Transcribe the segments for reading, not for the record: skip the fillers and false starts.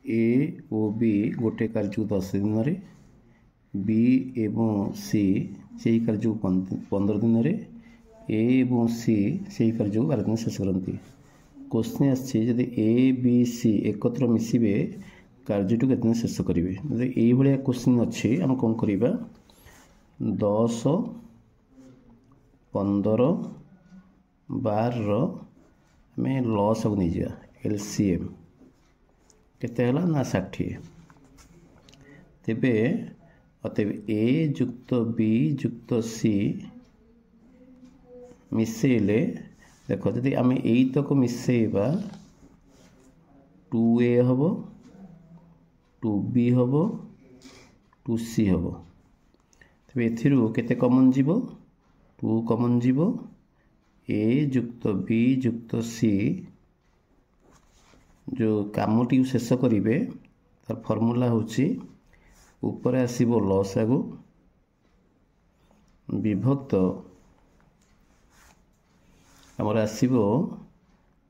ए और बी गोटे कार्य 10 दिन रे, बी एवं सी से कार्य 15 दिन रे, ए एवं सी से कार्य 12 दिन शेष करती। क्वेश्चन आदि ए बी सी एकत्र मिसबे कार्यटू के दिन शेष करेंगे। जब ये क्वेश्चन अच्छी आम कौन करवा 10 15 12 आम लॉस को नहीं जा एलसीएम केते हला ना 60। तेबे ए जुक्त बी जुक्त सी मिसेले देख जदि आम यही तक मिसेबा 2a हम 2b हम 2c हम। तेबे एथिरु केते कॉमन जीवो 2 कॉमन जीवो ए जुक्त बी जुक्त सी जो कामटी शेष करेंगे तार फॉर्मूला होची ऊपर आसीबो लसागु विभक्त आमर आसीबो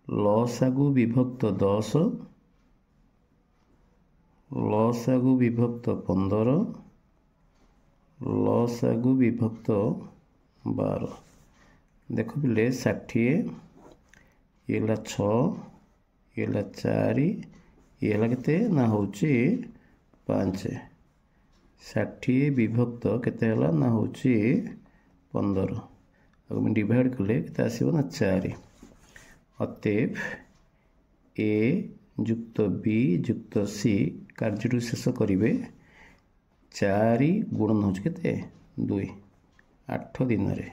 लसागु विभक्त 10 लसागु विभक्त 15 लसागु विभक्त 12। देख पिले 60 ये 6 ये 4 ये केते ना होची 5 60 विभक्त केते हला ना होची 15 अब डिवाइड कले केते आसीबो ना 4। अतएव ए जुक्त बी जुक्त सी कार्य शेष करेंगे 4 गुणन हो 2 8 दिन रे।